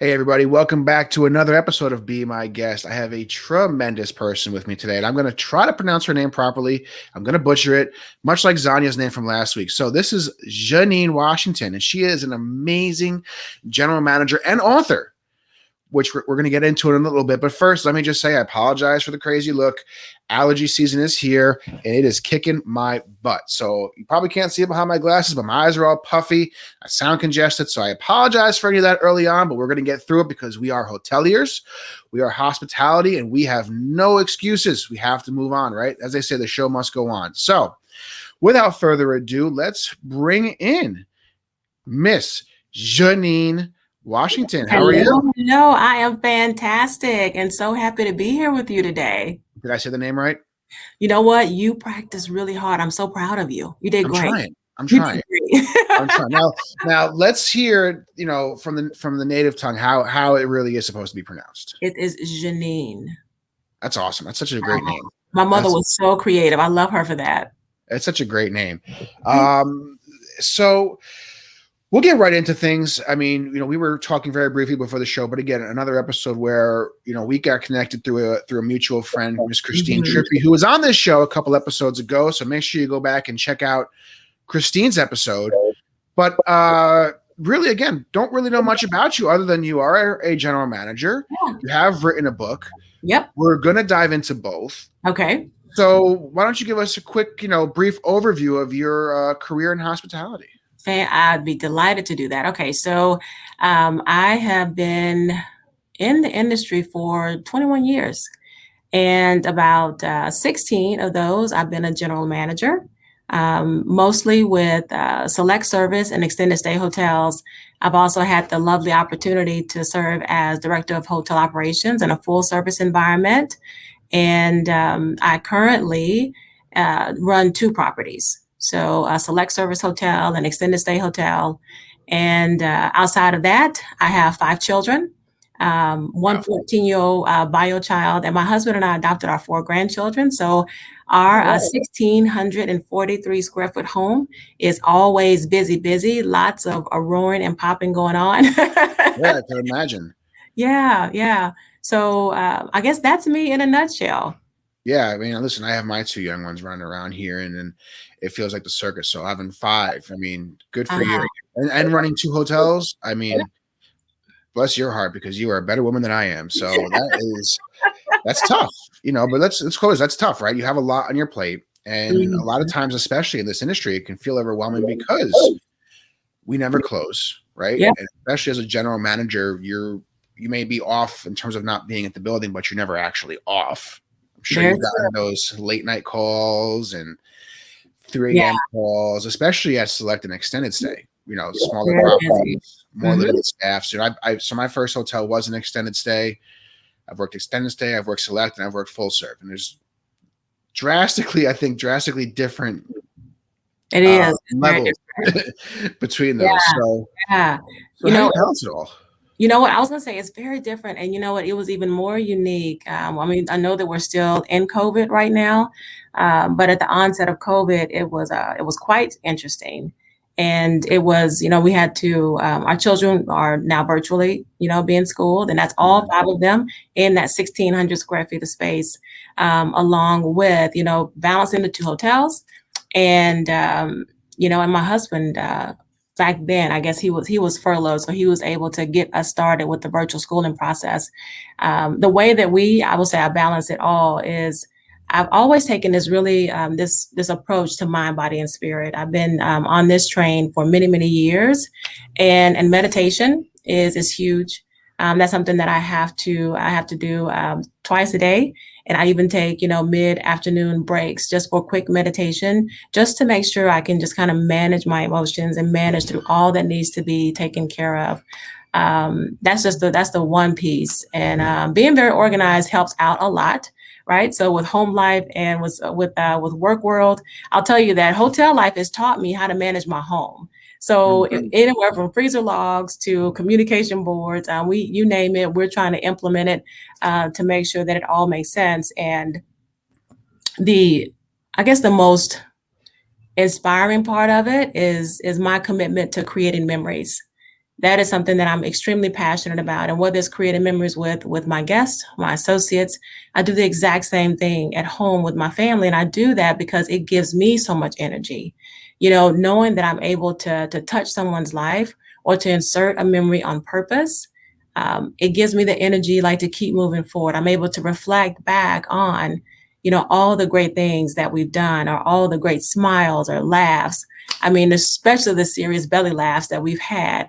Hey, everybody, welcome back to another episode of Be My Guest. I have a tremendous person with me today, and I'm going to try to pronounce her name properly. I'm going to butcher it, much like Zanya's name from last week. So, this is Jheannine Washington, and she is an amazing general manager and author, which we're going to get into in a little bit. But first, let me just say I apologize for the crazy look. Allergy season is here, and it is kicking my butt. So you probably can't see it behind my glasses, but my eyes are all puffy. I sound congested, so I apologize for any of that early on, but we're going to get through it because we are hoteliers, we are hospitality, and we have no excuses. We have to move on, right? As they say, the show must go on. So without further ado, let's bring in Miss Jheannine Washington. How are you? Hello, I am fantastic and so happy to be here with you today. Did I say the name right? You know what? You practiced really hard. I'm so proud of you. You did I'm great. trying. I'm You did trying. great. I'm trying. Now let's hear, from the native tongue how it really is supposed to be pronounced. It is Jheannine. That's awesome. That's such a great name. My mother That's was so creative. I love her for that. that's such a great name. So we'll get right into things. I mean, we were talking very briefly before the show, but again, another episode where we got connected through a mutual friend, Miss Christine Trippi, who was on this show a couple episodes ago. So make sure you go back and check out Christine's episode. But really, again, don't really know much about you other than you are a general manager. Yeah. You have written a book. Yep. We're going to dive into both. Okay. So why don't you give us a quick, brief overview of your career in hospitality? I'd be delighted to do that. Okay. So I have been in the industry for 21 years, and about 16 of those, I've been a general manager. Mostly with select service and extended stay hotels. I've also had the lovely opportunity to serve as director of hotel operations in a full service environment. And I currently run two properties. So a select service hotel and extended stay hotel. And outside of that, I have 5 children. One 14-year-old bio child, and my husband and I adopted our 4 grandchildren. So our 1,643 square foot home is always busy, lots of roaring and popping going on. Yeah, I can imagine. Yeah. So I guess that's me in a nutshell. Yeah, I mean, listen, I have my 2 young ones running around here, and it feels like the circus. So having 5, I mean, good for you. And running 2 hotels, I mean, bless your heart, because you are a better woman than I am. So that's tough, but let's close. That's tough, right? You have a lot on your plate. And a lot of times, especially in this industry, it can feel overwhelming because we never close, right? Yeah. And especially as a general manager, you may be off in terms of not being at the building, but you're never actually off. I'm sure you've gotten those late night calls and 3 a.m. calls, especially at select and extended stay. Smaller properties, more limited staff. So so my first hotel was an extended stay. I've worked extended stay, I've worked select, and I've worked full serve. And there's drastically different levels between those. So how do you balance it all? You know what? I was going to say it's very different. And you know what? It was even more unique. I mean, I know that we're still in COVID right now, but at the onset of COVID, it was quite interesting. And it was, we had to, our children are now virtually, being schooled, and that's all 5 of them in that 1,600 square feet of space, along with, balancing the 2 hotels. And, and my husband, back then, I guess he was furloughed, so he was able to get us started with the virtual schooling process. The way that I will say I balance it all is I've always taken this really this approach to mind, body, and spirit. I've been on this train for many years, and meditation is huge. That's something that I have to do twice a day. And I even take, mid-afternoon breaks just for quick meditation, just to make sure I can just kind of manage my emotions and manage through all that needs to be taken care of. That's the one piece. And being very organized helps out a lot, right? So with home life and with work world, I'll tell you that hotel life has taught me how to manage my home. So anywhere from freezer logs to communication boards, you name it, we're trying to implement it to make sure that it all makes sense. And I guess the most inspiring part of it is my commitment to creating memories. that is something that I'm extremely passionate about. And whether it's creating memories with my guests, my associates, I do the exact same thing at home with my family. And I do that because it gives me so much energy. Knowing that I'm able to touch someone's life or to insert a memory on purpose, it gives me the energy like to keep moving forward. I'm able to reflect back on, all the great things that we've done, or all the great smiles or laughs. I mean, especially the serious belly laughs that we've had.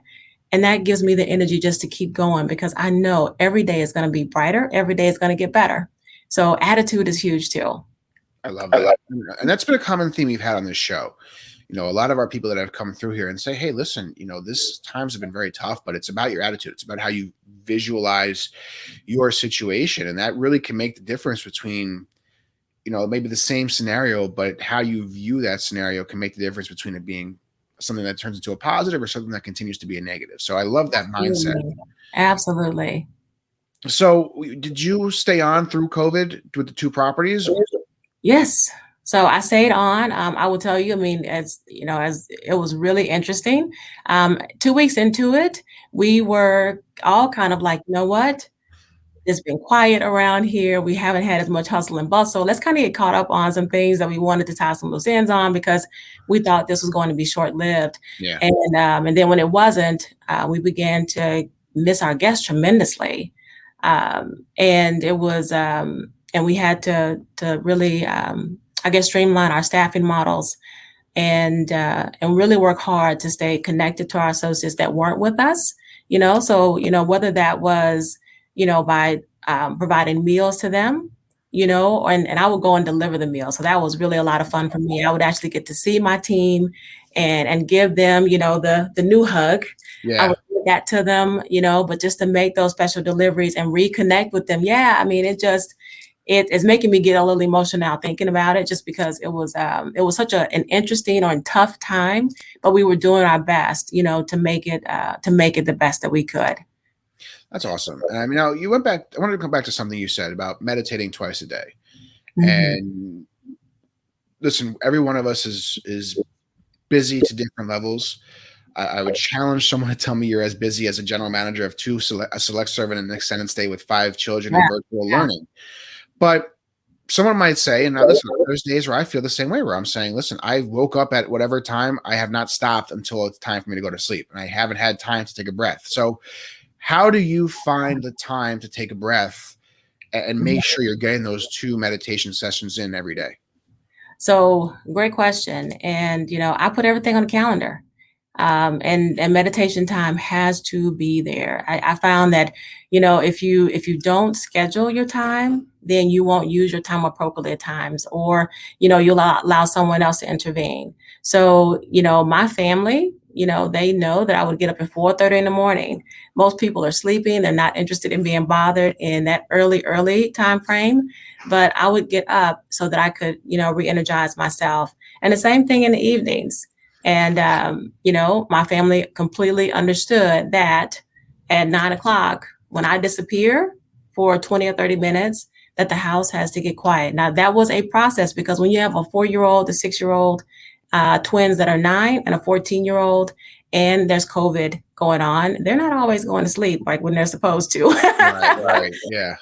And that gives me the energy just to keep going, because I know every day is going to be brighter. Every day is going to get better. So attitude is huge too. I love that. And that's been a common theme we've had on this show. A lot of our people that have come through here and say, hey, listen, this times have been very tough, but it's about your attitude. It's about how you visualize your situation. And that really can make the difference between, maybe the same scenario, but how you view that scenario can make the difference between it being something that turns into a positive or something that continues to be a negative. So I love that mindset. Absolutely. So did you stay on through COVID with the 2 properties? Yes. So I stayed on. I will tell you, I mean, as it was really interesting. 2 weeks into it, we were all kind of like, you know what? It's been quiet around here. We haven't had as much hustle and bustle. Let's kind of get caught up on some things that we wanted to tie some loose ends on, because we thought this was going to be short-lived. Yeah. And then when it wasn't, we began to miss our guests tremendously. And it was, and we had to really, I guess, streamline our staffing models and really work hard to stay connected to our associates that weren't with us. So whether that was by providing meals to them, and I would go and deliver the meal. So that was really a lot of fun for me. I would actually get to see my team and give them, the new hug. Yeah. I would give that to them, but just to make those special deliveries and reconnect with them. Yeah, I mean, it's making me get a little emotional now thinking about it, just because it was such an interesting or tough time, but we were doing our best, to make it the best that we could. That's awesome. And I mean, now you went back. I wanted to come back to something you said about meditating twice a day. Mm-hmm. And listen, every one of us is busy to different levels. I would challenge someone to tell me you're as busy as a general manager of a select servant in an extended stay with 5 children and virtual learning. But someone might say, and now listen, there's days where I feel the same way, where I'm saying, listen, I woke up at whatever time, I have not stopped until it's time for me to go to sleep, and I haven't had time to take a breath. So how do you find the time to take a breath and make sure you're getting those 2 meditation sessions in every day? So great question. And, I put everything on the calendar. And meditation time has to be there. I found that, if you don't schedule your time, then you won't use your time appropriately at times, or, you'll allow someone else to intervene. So, my family, they know that I would get up at 4:30 in the morning. Most people are sleeping. They're not interested in being bothered in that early time frame. But I would get up so that I could, re-energize myself. And the same thing in the evenings. And, my family completely understood that at 9 o'clock, when I disappear for 20 or 30 minutes, that the house has to get quiet. Now, that was a process, because when you have a 4-year-old, a 6-year-old, twins that are 9, and a 14-year-old, and there's COVID going on, they're not always going to sleep like when they're supposed to. Right. Yeah.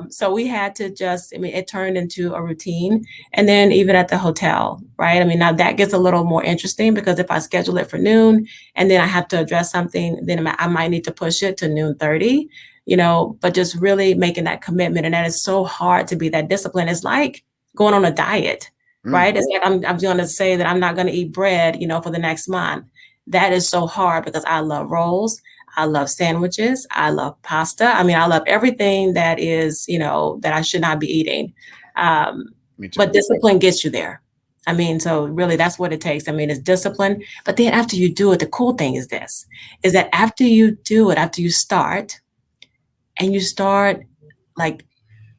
So we had to it turned into a routine. And then even at the hotel, right? I mean, now that gets a little more interesting, because if I schedule it for noon and then I have to address something, then I might need to push it to noon 30, but just really making that commitment. And that is so hard to be that disciplined. It's like going on a diet, right? It's like I'm going to say that I'm not going to eat bread, for the next month. That is so hard, because I love rolls. I love sandwiches. I love pasta. I mean, I love everything that is, that I should not be eating. But discipline gets you there. I mean, so really that's what it takes. I mean, it's discipline. But then after you do it, the cool thing is that after you do it, after you start, and you start like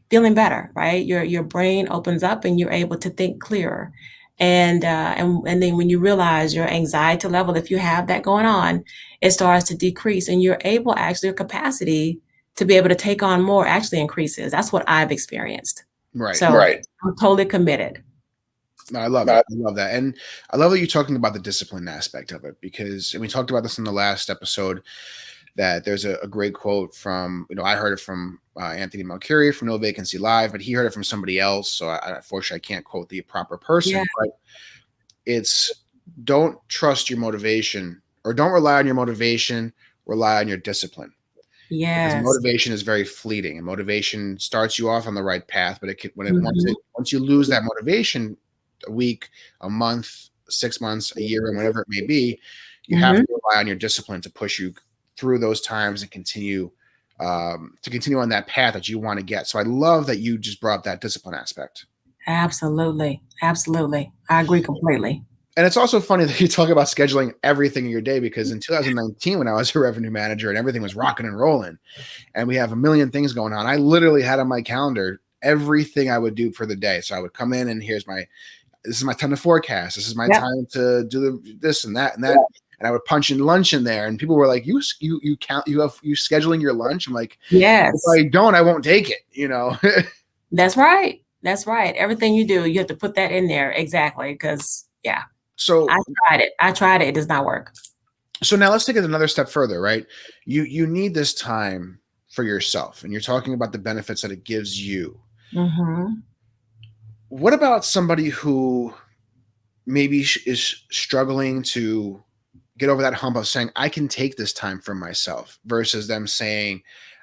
feeling better, right? Your brain opens up and you're able to think clearer. And then when you realize your anxiety level, if you have that going on, it starts to decrease, and you're able, actually, your capacity to be able to take on more actually increases. That's what I've experienced. Right. So I'm totally committed. No, I love it. I love that. And I love that you're talking about the discipline aspect of it because, and we talked about this in the last episode, that there's a great quote from, I heard it from Anthony Malcurie from No Vacancy Live, but he heard it from somebody else. So unfortunately, I can't quote the proper Yeah. person, but it's don't trust your motivation or don't rely on your motivation, rely on your discipline. Because Yes. motivation is very fleeting, and motivation starts you off on the right path, but Mhm. once you lose that motivation, a week, a month, 6 months, a year, and whatever it may be, you have Mhm. to rely on your discipline to push you through those times and continue on that path that you want to get. So I love that you just brought up that discipline aspect. Absolutely. Absolutely. I agree completely. And it's also funny that you talk about scheduling everything in your day because in 2019, when I was a revenue manager and everything was rocking and rolling, and we have a million things going on, I literally had on my calendar everything I would do for the day. So I would come in and this is my time to forecast. This is my Yep. time to do this and that and that. And I would punch in lunch in there, and people were like, "You count you scheduling your lunch?" I'm like, "If Yes. I don't, I won't take it." That's right. That's right. Everything you do, you have to put that in there. Exactly. Because, yeah, I So tried it. I tried it. It does not work. so now let's take it another step further, right? You need this time for yourself, and you're talking about the benefits that it gives you. Mhm. What about somebody who maybe is struggling to get over that hump of saying, I can take this time for myself versus them saying,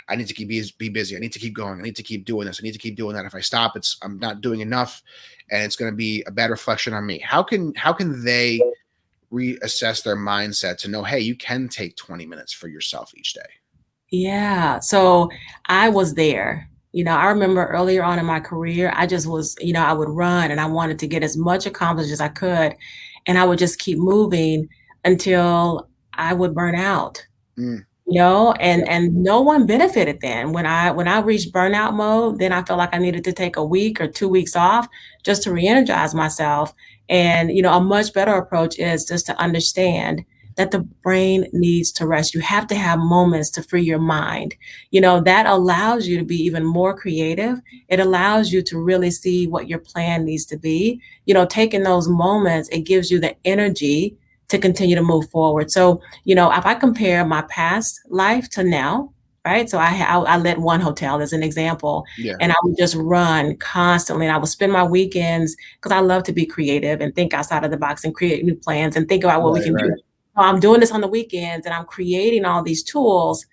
I need to be busy. I need to keep going. I need to keep doing this. I need to keep doing that. If I stop, I'm not doing enough and it's going to be a bad reflection on me. How can they reassess their mindset to know, hey, you can take 20 minutes for yourself each day? Yeah. So I was there. I remember earlier on in my career, I just was, I would run and I wanted to get as much accomplished as I could. And I would just keep moving until I would burn out. Mm, And yeah, and no one benefited then. When I reached burnout mode, then I felt like I needed to take a week or 2 weeks off just to re-energize myself. And, a much better approach is just to understand that the brain needs to rest. You have to have moments to free your mind. That allows you to be even more creative. It allows you to really see what your plan needs to be. Taking those moments, it gives you the energy to continue to move forward. So, if I compare my past life to now, right? So I led one hotel as an example, yeah, and I would just run constantly. And I would spend my weekends because I love to be creative and think outside of the box and create new plans and think about what we right, can do. right. So I'm doing this on the weekends and I'm creating all these tools,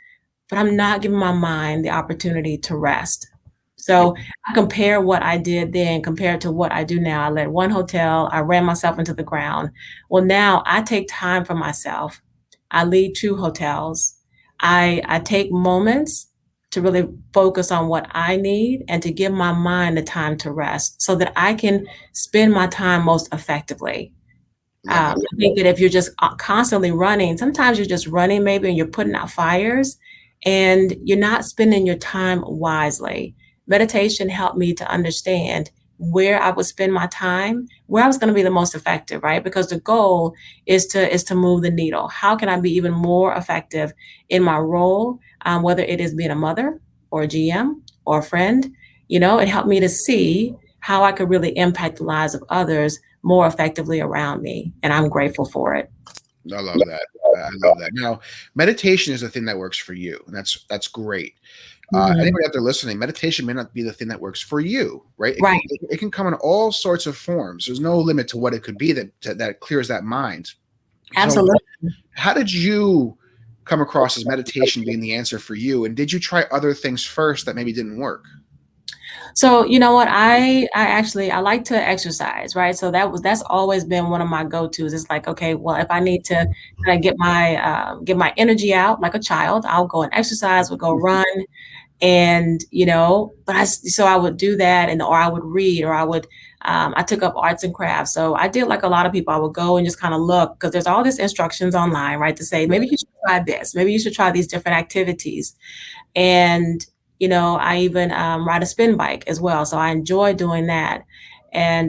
but I'm not giving my mind the opportunity to rest. Yeah, So I compare what I did then compared to what I do now. I led one hotel, I ran myself into the ground. Well, now I take time for myself. I lead two hotels. I take moments to really focus on what I need and to give my mind the time to rest so that I can spend my time most effectively. love it. I think that if you're just constantly running, sometimes you're just running maybe and you're putting out fires and you're not spending your time wisely. Meditation helped me to understand where I would spend my time, where I was going to be the most effective, right? Because the goal is to move the needle. How can I be even more effective in my role, whether it is being a mother or a GM or a friend? It helped me to see how I could really impact the lives of others more effectively around me, and I'm grateful for it. I love that. I love that. Now, meditation is the thing that works for you, and that's great. Mhm. Anybody out there listening, meditation may not be the thing that works for you, right? It can Right, it can come in all sorts of forms. There's no limit to what it could be that clears that mind. So, absolutely. how did you come across as meditation being the answer for you? And did you try other things first that maybe didn't work? So, you know what? I like to exercise, right? So that's always been one of my go-tos. It's like, okay, well, if I need to kind of get my energy out like a child, I'll go and exercise, we'll go run. And so I would do that, and or I would read, or I took up arts and crafts. So I did like a lot of people. I would go and just kind of look because there's all these instructions online, right? To say maybe Right. you should try this, maybe you should try these different activities. And I even ride a spin bike as well, so I enjoy doing that. And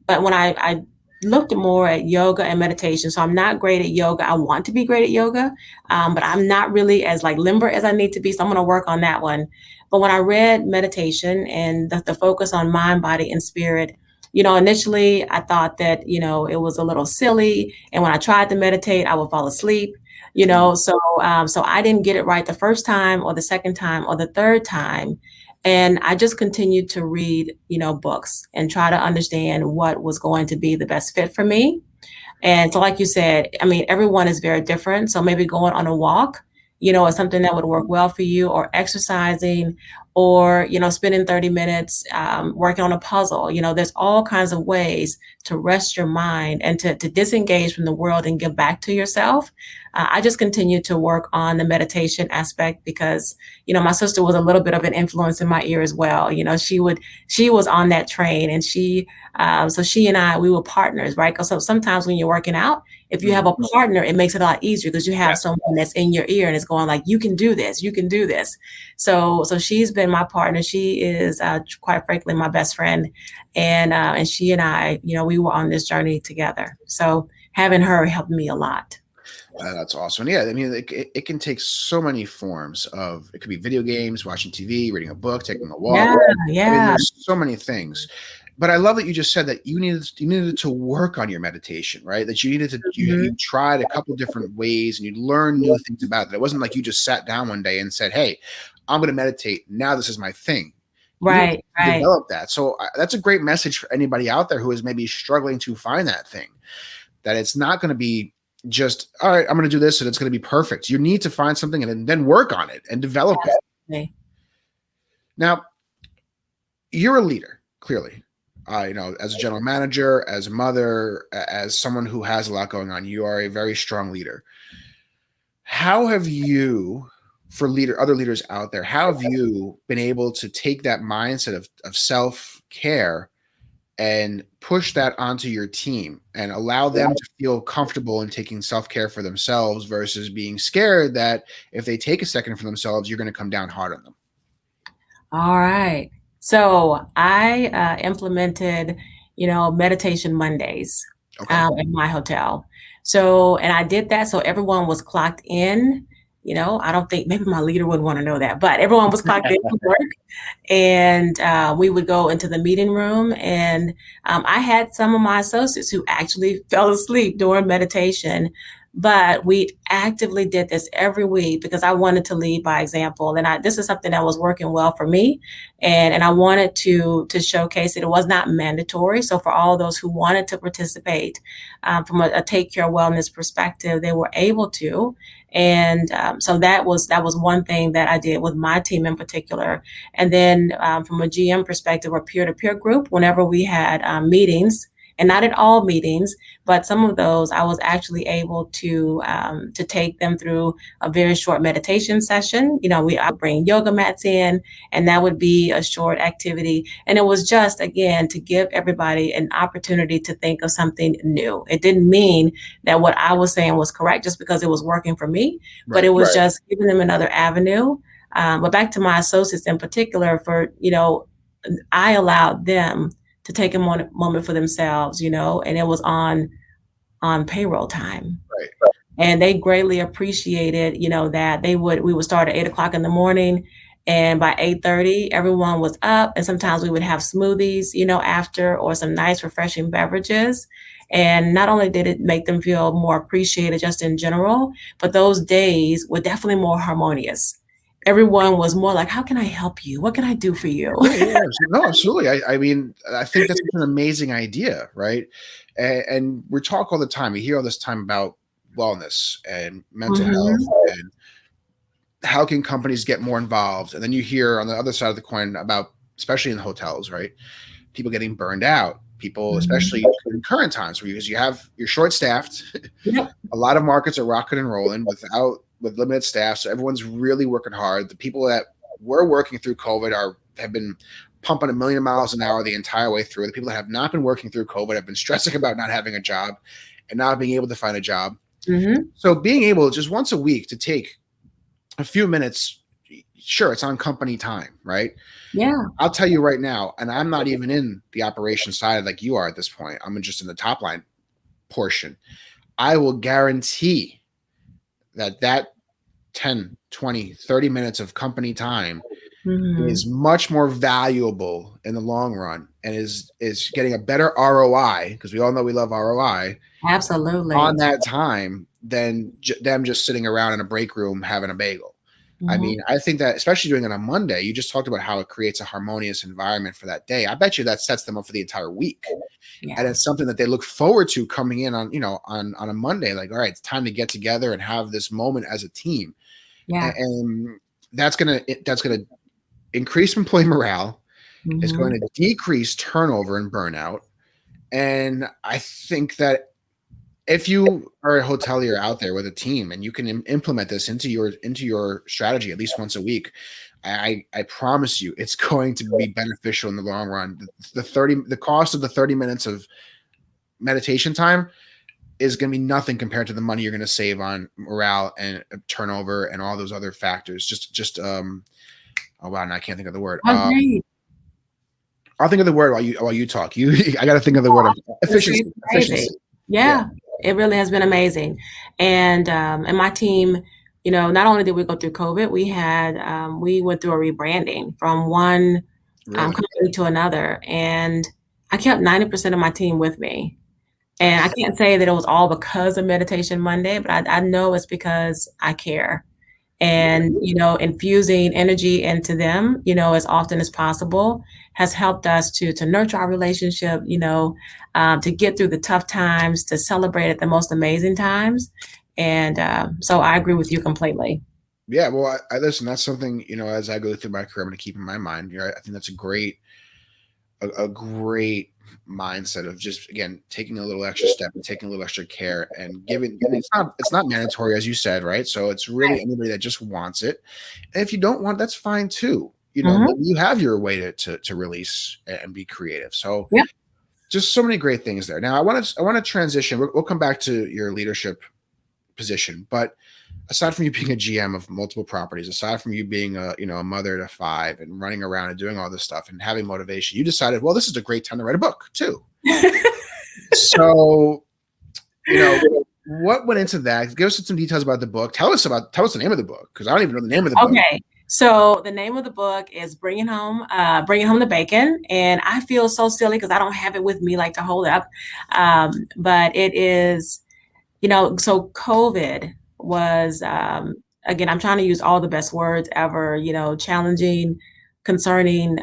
but when I looked more at yoga and meditation, so I'm not great at yoga. I want to be great at yoga, but I'm not really as like limber as I need to be, so I'm going to work on that one. But when I read meditation and the focus on mind, body, and spirit, Initially I thought that, it was a little silly. And when I tried to meditate, I would fall asleep, so I didn't get it right the first time or the second time or the third time. And I just continued to read, books and try to understand what was going to be the best fit for me. And so, like you said, I mean, everyone is very different. So maybe going on a walk, is something that would work well for you, or exercising, or, spending 30 minutes working on a puzzle. There's all kinds of ways to rest your mind and to disengage from the world and give back to yourself. I just continue to work on the meditation aspect because, my sister was a little bit of an influence in my ear as well. She was on that train, and so she and I, we were partners, right? Because so sometimes when you're working out, if you have a partner, it makes it a lot easier because you have someone that's in your ear and it's going like, you can do this, you can do this. So she's been my partner. She is, quite frankly, my best friend, and she and I, we were on this journey together. So having her helped me a lot. That's awesome. Yeah, I mean, it can take so many forms of. It could be video games, watching TV, reading a book, taking a walk. Yeah, I mean, yeah. there's so many things. But I love that you just said that you needed to work on your meditation, right? That you needed to you tried a couple different ways and you learned new things about it. It wasn't like you just sat down one day and said, "Hey, I'm going to meditate. Now this is my thing." You need Right, to right. develop that. So that's a great message for anybody out there who is maybe struggling to find that thing. That it's not going to be just, all right, I'm going to do this and it's going to be perfect. You need to find something and then work on it and develop it. Absolutely. Now, you're a leader, clearly. As a general manager, as a mother, as someone who has a lot going on, you are a very strong leader. How have you, for other leaders out there, how have you been able to take that mindset of self-care and push that onto your team and allow them to feel comfortable in taking self-care for themselves versus being scared that if they take a second for themselves, you're going to come down hard on them? All right. So I implemented, meditation Mondays Okay. in my hotel. So, and I did that so everyone was clocked in. I don't think maybe my leader would want to know that, but everyone was clocked in to work. And we would go into the meeting room, and I had some of my associates who actually fell asleep during meditation, but we actively did this every week because I wanted to lead by example, and this is something that was working well for me, and I wanted to showcase it. It was not mandatory, so for all those who wanted to participate from a take care wellness perspective, they were able to. And so that was one thing that I did with my team in particular. And then from a GM perspective or peer-to-peer group, whenever we had meetings, and not at all meetings, but some of those, I was actually able to take them through a very short meditation session. I bring yoga mats in, and that would be a short activity. And it was just, again, to give everybody an opportunity to think of something new. It didn't mean that what I was saying was correct just because it was working for me, but it was just giving them another avenue. But back to my associates in particular, I allowed them to take a moment for themselves, and it was on payroll time. Right. And they greatly appreciated, that we would start at 8 o'clock in the morning. And by 8:30, everyone was up. And sometimes we would have smoothies, after, or some nice refreshing beverages. And not only did it make them feel more appreciated just in general, but those days were definitely more harmonious. Everyone was more like, how can I help you? What can I do for you? Yeah. No, absolutely. I mean, I think that's an amazing idea, right? And we talk all the time. We hear all this time about wellness and mental health and how can companies get more involved. And then you hear on the other side of the coin about, especially in hotels, right? People getting burned out. People, especially in current times, because you're short staffed. Yep. A lot of markets are rocking and rolling with limited staff. So everyone's really working hard. The people that were working through COVID have been pumping 1,000,000 miles an hour the entire way through. The people that have not been working through COVID have been stressing about not having a job and not being able to find a job. So being able just once a week to take a few minutes, sure, it's on company time, right? Yeah. I'll tell you right now, and I'm not even in the operation side like you are at this point. I'm just in the top line portion. I will guarantee that 10, 20, 30 minutes of company time Mhm. is much more valuable in the long run and is getting a better ROI, because we all know we love ROI on Absolutely. that time than them just sitting around in a break room having a bagel. I Mhm. mean, I think that especially doing it on Monday, you just talked about how it creates a harmonious environment for that day. I bet you that sets them up for the entire week. And Yeah. it's something that they look forward to coming in on, on a Monday, like, all right, it's time to get together and have this moment as a team. Yeah. And that's gonna increase employee morale. It's going Mhm. to decrease turnover and burnout. And I think that if you are a hotelier out there with a team and you can implement this into your strategy at least once a week, I promise you it's going to be beneficial in the long run. The cost of the 30 minutes of meditation time is going to be nothing compared to the money you're going to save on morale and turnover and all those other factors. Just oh wow, now I can't think of the word. Oh, great. I'll think of the word while you talk. I got to think of the word. Gonna say Efficiency. it's Efficiency. amazing. Yeah. Yeah, it really has been amazing. And my team, not only did we go through COVID, we went through a rebranding from one Really. company to another, and I kept 90% of my team with me. And I can't say that it was all because of Meditation Monday, but I know it's because I care. Yeah. And infusing energy into them as often as possible has helped us to nurture our relationship, to get through the tough times, to celebrate at the most amazing times. And so I agree with you completely. Yeah. Well, I listen. That's something, as I go through my career, I'm going to keep in my mind. I think that's a great mindset of just, again, taking a little extra step and taking a little extra care and giving. And it's not mandatory, as you said, right? So it's really Right. anybody that just wants it. And if you don't want, that's fine too. Hmm. Maybe you have your way to release and be creative. So Yep. just so many great things there. Now I want to transition. We'll come back to your leadership position, but aside from you being a GM of multiple properties, aside from you being a mother to five and running around and doing all this stuff and having motivation, you decided, well, this is a great time to write a book too. So, what went into that? Give us some details about the book. Tell us the name of the book, because I don't even know the name of the book. Okay. So the name of the book is Bringing Home the Bacon, and I feel so silly because I don't have it with me, like to hold up. But it is, so COVID was, again, I'm trying to use all the best words ever, challenging, concerning.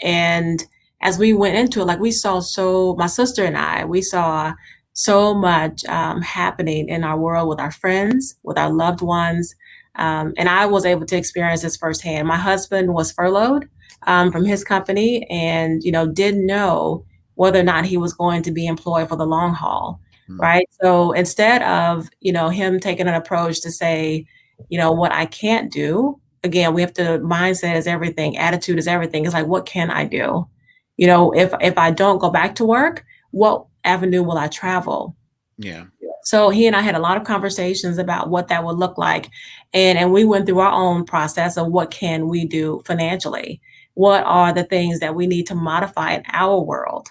And as we went into it, like my sister and we saw so much happening in our world with our friends, with our loved ones. And I was able to experience this firsthand. My husband was furloughed from his company and, didn't know whether or not he was going to be employed for the long haul. Hmm. Right. So instead of, him taking an approach to say, what I can't do, again, we have to, mindset is everything, attitude is everything. It's like, what can I do? If I don't go back to work, what avenue will I travel? Yeah. So he and I had a lot of conversations about what that would look like. And we went through our own process of what can we do financially? What are the things that we need to modify in our world?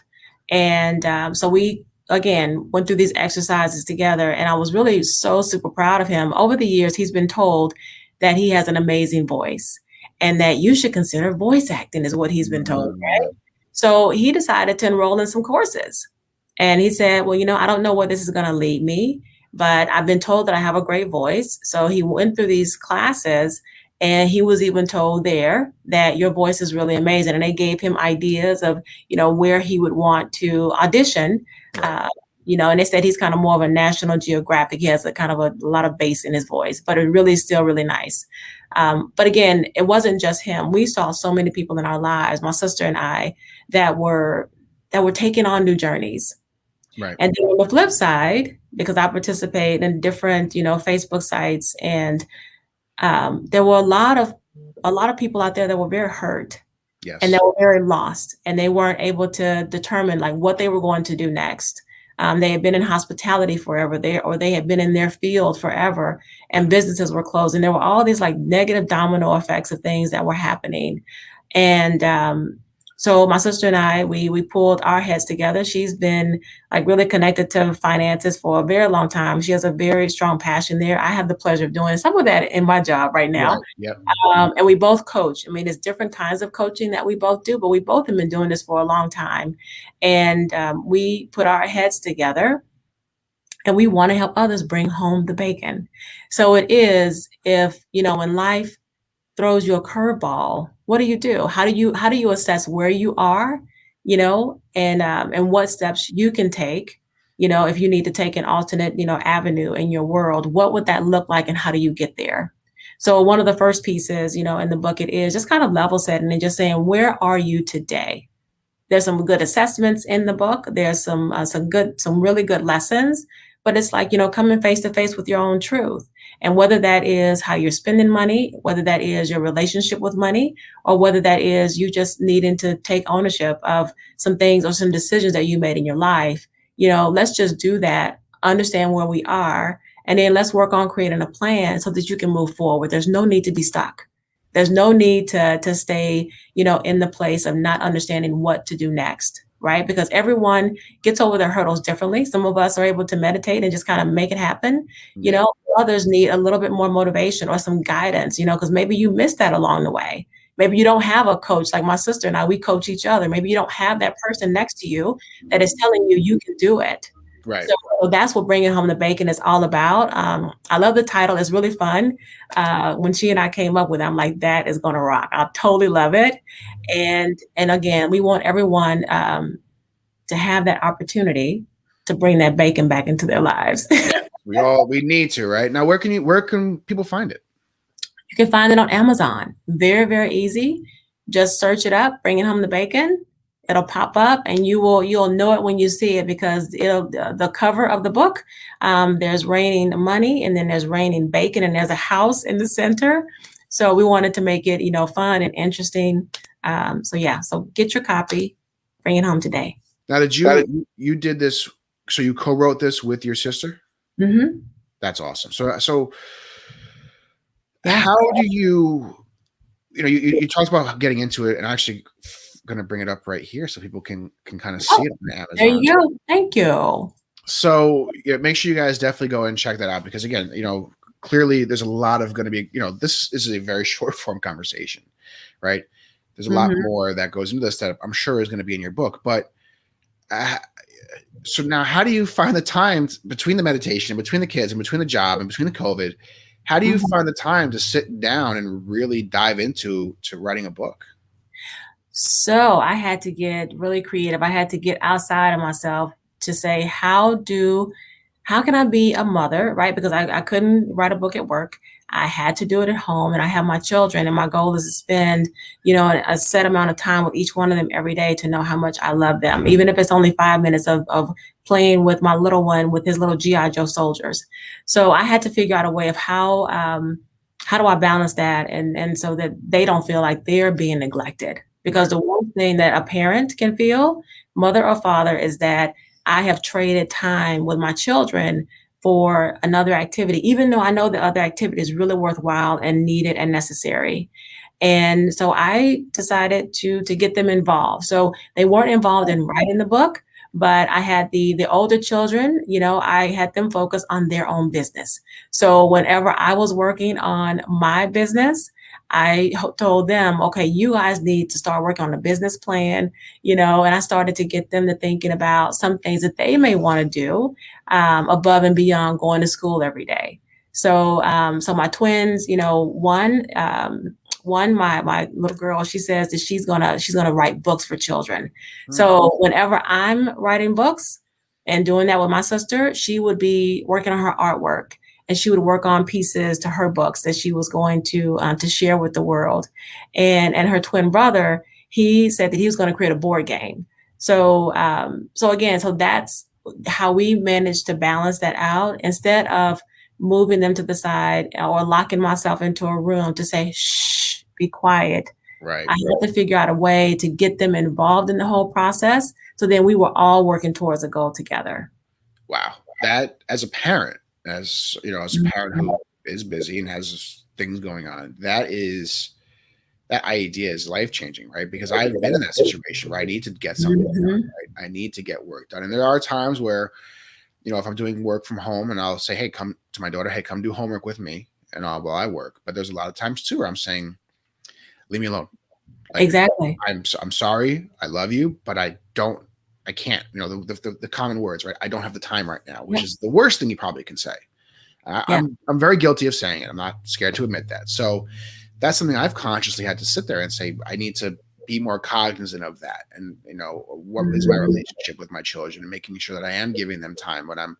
And so we, again, went through these exercises together. And I was really so super proud of him. Over the years, he's been told that he has an amazing voice and that you should consider voice acting, is what he's been told. Mm, So he decided to enroll in some courses. And he said, well, I don't know where this is going to lead me, but I've been told that I have a great voice. So he went through these classes and he was even told there that your voice is really amazing. And they gave him ideas of, where he would want to audition. right. Uh, and they said he's kind of more of a National Geographic. He has a kind of a lot of bass in his voice, but it really is still really nice. But again, it wasn't just him. We saw so many people in our lives, my sister and I, that were taking on new journeys. Right. And then on the flip side, because I participate in different, Facebook sites, and there were a lot of people out there that were very hurt and they Yes. were very lost, and they weren't able to determine like what they were going to do next. They had been in hospitality forever, they had been in their field forever, and businesses were closing. There were all these like negative domino effects of things that were happening, and So my sister and I, we pulled our heads together. She's been like really connected to finances for a very long time. She has a very strong passion there. I have the pleasure of doing some of that in my job right now. Right. Yep. And we both coach. I mean, there's different kinds of coaching that we both do, but we both have been doing this for a long time. And we put our heads together and we want to help others bring home the bacon. So it is if, when life throws you a curveball, what do? How do you assess where you are, and what steps you can take, if you need to take an alternate, avenue in your world, what would that look like and how do you get there? So one of the first pieces, in the book, it is just kind of level setting and just saying, where are you today? There's some good assessments in the book. There's some really good lessons, but it's like, coming face to face with your own truth. And whether that is how you're spending money, whether that is your relationship with money, or whether that is you just needing to take ownership of some things or some decisions that you made in your life, let's just do that, understand where we are, and then let's work on creating a plan so that you can move forward. There's no need to be stuck. There's no need to stay, in the place of not understanding what to do next, right? Because everyone gets over their hurdles differently. Some of us are able to meditate and just kind of make it happen. Yeah. Others need a little bit more motivation or some guidance, because maybe you missed that along the way. Maybe you don't have a coach like my sister and I, we coach each other. Maybe you don't have that person next to you that is telling you you can do it. Right. So that's what bringing home the bacon is all about. I love the title. It's really fun. When she and I came up with it, I'm like, that is going to rock. I totally love it. And again, we want everyone to have that opportunity to bring that bacon back into their lives. We need to, right? Now, where can people find it? You can find it on Amazon. Very, very easy. Just search it up, bringing home the bacon. It'll pop up and you'll know it when you see it because the cover of the book, there's raining money and then there's raining bacon and there's a house in the center. So we wanted to make it, fun and interesting. So get your copy, bring it home today. Now, you did this, so you co-wrote this with your sister? Mm-hmm. That's awesome. So how do you talked about getting into it, and actually going to bring it up right here so people can kind of see it on Amazon. There you go. Thank you. So make sure you guys definitely go and check that out because again, clearly there's a lot of going to be, this is a very short form conversation, right? There's a lot more that goes into this that I'm sure is going to be in your book. But so now how do you find the time between the meditation, between the kids and between the job and between the COVID, how do you find the time to sit down and really dive into writing a book? So I had to get really creative. I had to get outside of myself to say, how can I be a mother, right? Because I couldn't write a book at work. I had to do it at home and I have my children and my goal is to spend, a set amount of time with each one of them every day to know how much I love them, even if it's only 5 minutes of playing with my little one with his little G.I. Joe soldiers. So I had to figure out a way of how do I balance that and so that they don't feel like they're being neglected. Because the one thing that a parent can feel, mother or father, is that I have traded time with my children for another activity, even though I know the other activity is really worthwhile and needed and necessary. And so I decided to get them involved. So they weren't involved in writing the book, but I had the older children, I had them focus on their own business. So whenever I was working on my business, I told them, okay, you guys need to start working on a business plan, and I started to get them to thinking about some things that they may want to do above and beyond going to school every day. So my twins, one, my little girl, she says that she's gonna write books for children. So whenever I'm writing books and doing that with my sister, she would be working on her artwork and she would work on pieces to her books that she was going to share with the world. And her twin brother, he said that he was going to create a board game. So that's how we managed to balance that out instead of moving them to the side or locking myself into a room to say, shh, be quiet. Right. I had to figure out a way to get them involved in the whole process. So then we were all working towards a goal together. Wow. That as a parent, as a parent who is busy and has things going on, that is that idea is life changing, right? Because I've been in that situation where I need to get something done, Mhm. right? I need to get work done. And there are times where, if I'm doing work from home and I'll say, hey, come to my daughter, hey, come do homework with me and while I work. But there's a lot of times too where I'm saying, leave me alone. Like, Exactly. I'm sorry, I love you, but I can't. The common words, right? I don't have the time right now, which Yeah. is the worst thing you probably can say. Yeah. I'm very guilty of saying it. I'm not scared to admit that. So that's something I've consciously had to sit there and say, I need to be more cognizant of that. And, what is my Mhm. relationship with my children and making sure that I am giving them time when I'm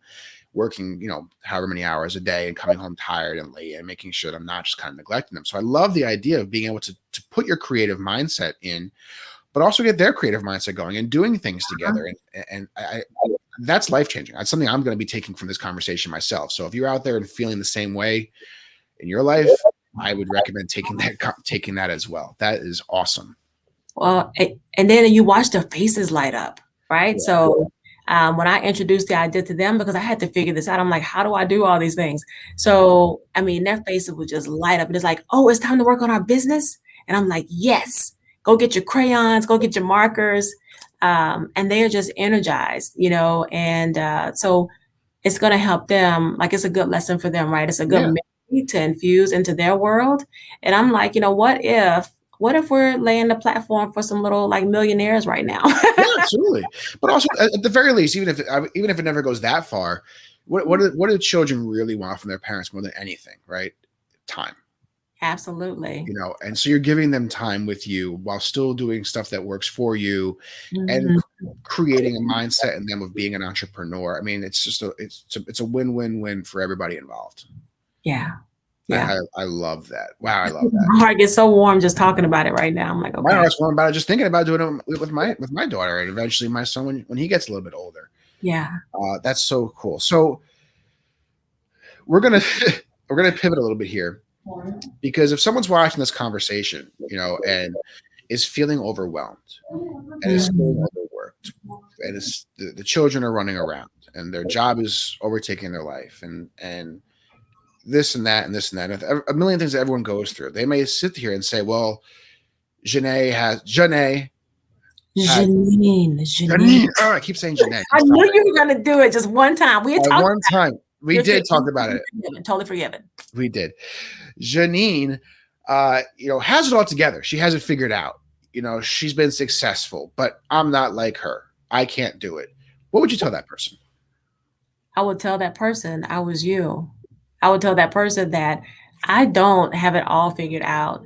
working, however many hours a day and coming home tired and late and making sure that I'm not just kind of neglecting them. So I love the idea of being able to put your creative mindset in, but also get their creative mindset going and doing things Uh-huh. together. And I that's life changing. That's something I'm going to be taking from this conversation myself. So if you're out there and feeling the same way in your life, I would recommend taking that as well. That is awesome. Well, and then you watch their faces light up, right? Yeah. So when I introduced the idea to them, because I had to figure this out, I'm like, how do I do all these things? So, I mean, their faces would just light up. And it's like, oh, it's time to work on our business. And I'm like, yes, go get your crayons, go get your markers. And they are just energized, and so it's going to help them. Like, it's a good lesson for them, right? It's a good Yeah. memory to infuse into their world. And I'm like, what if we're laying the platform for some little like millionaires right now? Yeah, absolutely. But also, at the very least, even if it never goes that far, what do children really want from their parents more than anything, right? Time. Absolutely. And so you're giving them time with you while still doing stuff that works for you, and Mhm. creating a mindset in them of being an entrepreneur. I mean, it's just it's a win-win-win for everybody involved. Yeah. I, Yeah. I I love that. Wow, I love that. My heart gets so warm just talking about it right now. I'm like, My okay. heart's warm about it just thinking about doing it with my daughter, and eventually my son when he gets a little bit older. Yeah. That's so cool. So we're gonna we're gonna pivot a little bit here, because if someone's watching this conversation, and is feeling overwhelmed and is feeling Mhm. overworked, and the children are running around and their job is overtaking their life, and this and that and this and that, and a million things that everyone goes through, they may sit here and say, well, Jheannine has Jheannine. Jheannine. Oh, I keep saying Jheannine. I Stop knew it. you were gonna do it just one time. We had At talked one about time, it. we did talk about it. Totally forgiven. We did. Jheannine, has it all together. She has it figured out. She's been successful, but I'm not like her. I can't do it. What would you tell that person? I would tell that person I was you. I would tell that person that I don't have it all figured out.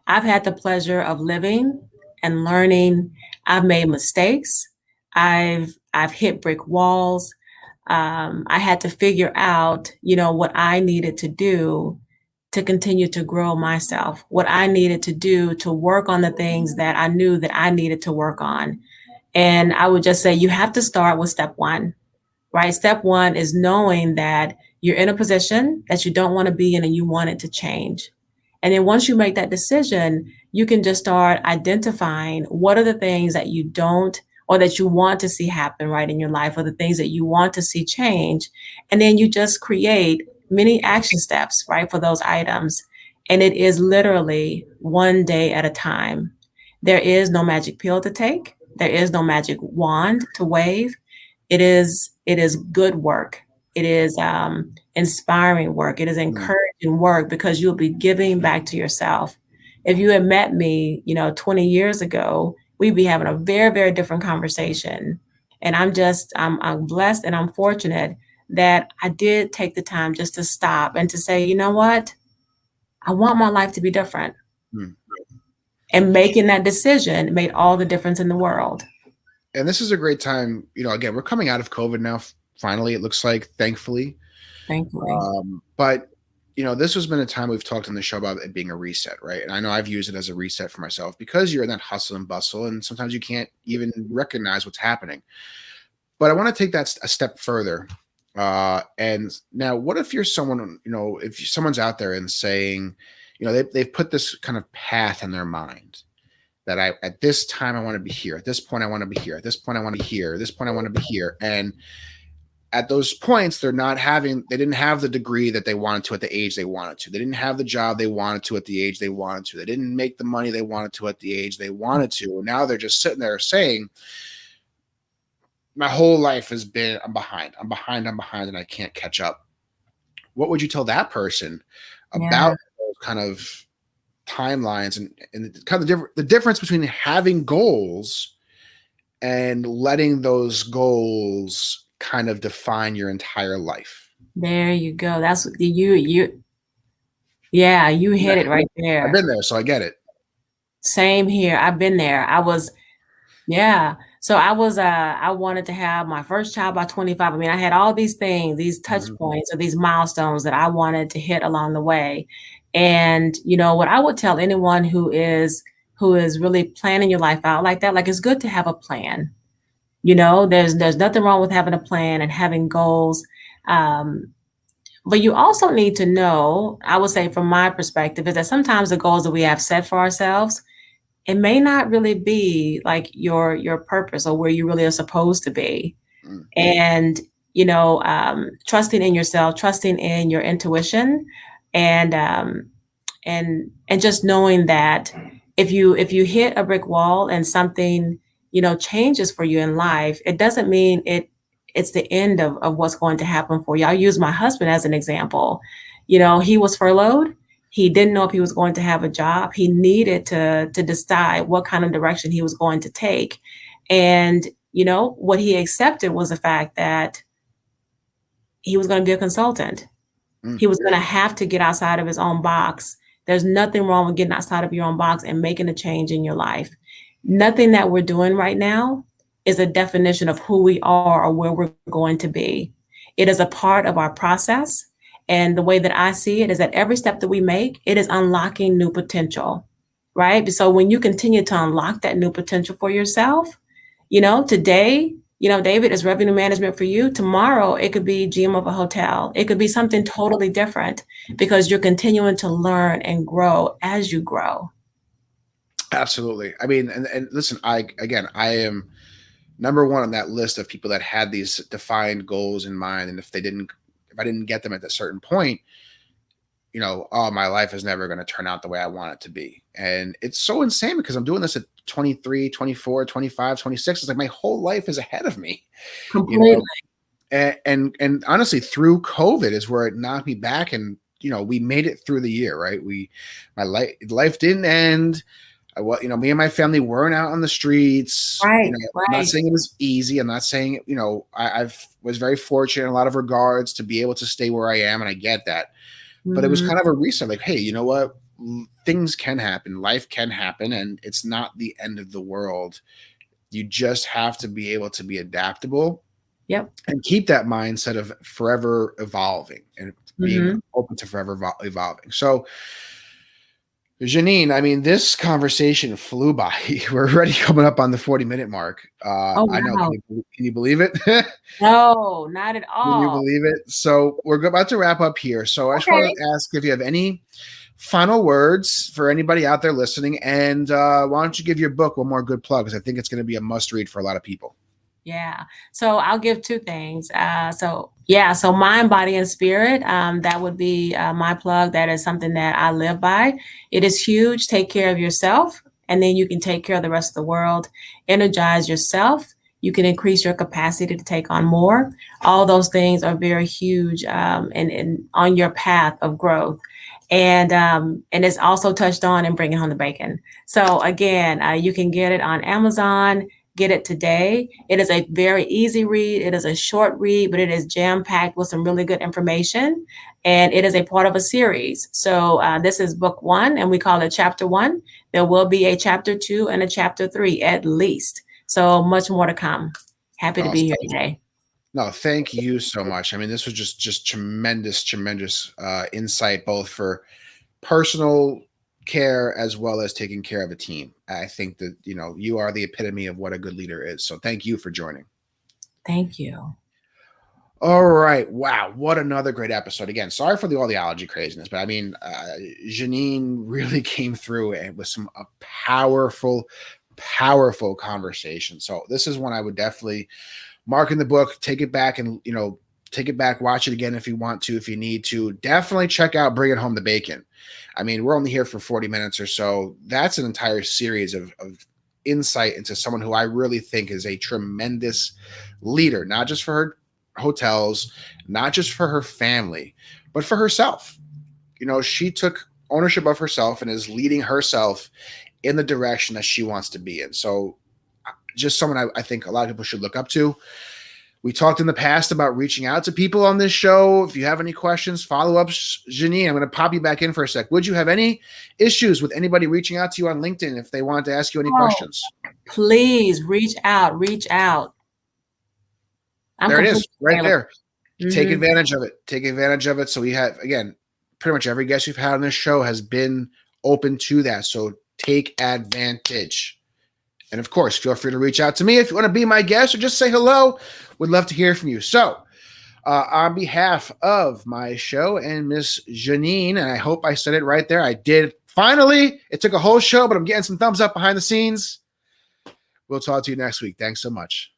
I've had the pleasure of living and learning. I've made mistakes. I've hit brick walls. I had to figure out, what I needed to do to continue to grow myself, what I needed to do to work on the things that I knew that I needed to work on. And I would just say you have to start with step one, right? Step one is knowing that you're in a position that you don't want to be in and you want it to change. And then once you make that decision, you can just start identifying what are the things that you don't or that you want to see happen right in your life or the things that you want to see change. And then you just create many action steps, right, for those items. And it is literally one day at a time. There is no magic pill to take. There is no magic wand to wave. It is good work. It is inspiring work. It is Mm, encouraging work because you'll be giving back to yourself. If you had met me, 20 years ago, we'd be having a very, very different conversation. And I'm blessed and I'm fortunate that I did take the time just to stop and to say, you know what? I want my life to be different. mm. And making that decision made all the difference in the world. And this is a great time. Again, we're coming out of COVID now. Finally, it looks like, thankfully. Thankfully. But this has been a time we've talked on the show about it being a reset, right? And I know I've used it as a reset for myself because you're in that hustle and bustle, and sometimes you can't even recognize what's happening. But I want to take that a step further. And now, what if you're someone, if someone's out there and saying, they've put this kind of path in their mind that at this time I want to be here, at this point I want to be here, at this point I want to be here, at this point I want to be here, and at those points, they didn't have the degree that they wanted to at the age they wanted to. They didn't have the job they wanted to at the age they wanted to. They didn't make the money they wanted to at the age they wanted to. And now they're just sitting there saying, my whole life has been, I'm behind, and I can't catch up. What would you tell that person Yeah. about those kind of timelines and kind of the difference between having goals and letting those goals kind of define your entire life? There you go. That's you. Yeah, you Yeah, hit it right I've there. been there, so I get it. Same here. I've been there. Yeah. So I wanted to have my first child by 25. I mean, I had all these things, these touch Mhm. points or these milestones that I wanted to hit along the way. And you know, what I would tell anyone who is really planning your life out like that, like it's good to have a plan. You know, there's nothing wrong with having a plan and having goals. Um, but you also need to know, I would say from my perspective, is that sometimes the goals that we have set for ourselves, it may not really be like your purpose or where you really are supposed to be. Mm. And trusting in yourself, trusting in your intuition, and and just knowing that if you hit a brick wall and something changes for you in life, it doesn't mean it's the end of what's going to happen for you. I'll use my husband as an example. He was furloughed. He didn't know if he was going to have a job. He needed to decide what kind of direction he was going to take. And what he accepted was the fact that he was going to be a consultant. Mm. He was going to have to get outside of his own box. There's nothing wrong with getting outside of your own box and making a change in your life. Nothing that we're doing right now is a definition of who we are or where we're going to be. It is a part of our process. And the way that I see it is that every step that we make, it is unlocking new potential, right? So when you continue to unlock that new potential for yourself, today, David, is revenue management for you. Tomorrow, it could be GM of a hotel. It could be something totally different because you're continuing to learn and grow as you grow. Absolutely. I mean, and listen, I am number one on that list of people that had these defined goals in mind. And if I didn't get them at a certain point, oh, my life is never going to turn out the way I want it to be. And it's so insane because I'm doing this at 23, 24, 25, 26. It's like my whole life is ahead of me, you Completely. know? And honestly, through COVID is where it knocked me back. And, we made it through the year, right? My life didn't end. Me and my family weren't out on the streets. Right, I'm not right. saying it was easy. I'm not saying, I've was very fortunate in a lot of regards to be able to stay where I am. And I get that. But it was Mhm. kind of a reset, like, hey, you know what? Things can happen, life can happen, and it's not the end of the world. You just have to be able to be adaptable Yep. and keep that mindset of forever evolving and being Mhm. open to forever evolving. So, Jheannine, I mean, this conversation flew by. We're already coming up on the 40-minute mark. Oh, I know. wow. Can you believe it? No, not at Can you all. believe it? So we're about to wrap up here. So I just want Okay. to ask if you have any final words for anybody out there listening, and why don't you give your book one more good plug, because I think it's going to be a must read for a lot of people. Yeah. So I'll give two things. So mind, body, and spirit. That would be my plug. That is something that I live by. It is huge. Take care of yourself, and then you can take care of the rest of the world. Energize yourself. You can increase your capacity to take on more. All those things are very huge, and on your path of growth. And it's also touched on in Bringing Home the Bacon. So again, you can get it on Amazon. Get it today. It is a very easy read. It is a short read, but it is jam packed with some really good information. And it is a part of a series. So this is book one, and we call it chapter one. There will be a chapter two and a chapter three at least. So much more to come. Happy to be here Awesome. today. No, thank you so much. I mean, this was just tremendous insight, both for personal care as well as taking care of a team. I think that you are the epitome of what a good leader is. So thank you for joining. Thank you. All right. Wow. What another great episode. Again, sorry for all the allergy craziness, but I mean, Jheannine really came through and with some powerful conversation. So this is one I would definitely mark in the book, take it back and, take it back, watch it again if you want to, if you need to. Definitely check out Bringing Home the Bacon. I mean, we're only here for 40 minutes or so. That's an entire series of insight into someone who I really think is a tremendous leader, not just for her hotels, not just for her family, but for herself. She took ownership of herself and is leading herself in the direction that she wants to be in. So just someone I think a lot of people should look up to. We talked in the past about reaching out to people on this show. If you have any questions, follow up, Jheannine. I'm going to pop you back in for a sec. Would you have any issues with anybody reaching out to you on LinkedIn if they wanted to ask you any questions? Please reach out. Reach out. There it is, right there. Take advantage of it. Take advantage of it. So we have, again, pretty much every guest we've had on this show has been open to that. So take advantage. And of course, feel free to reach out to me if you want to be my guest or just say hello. Would love to hear from you. So on behalf of my show and Miss Jheannine, and I hope I said it right there. I did. Finally, it took a whole show, but I'm getting some thumbs up behind the scenes. We'll talk to you next week. Thanks so much.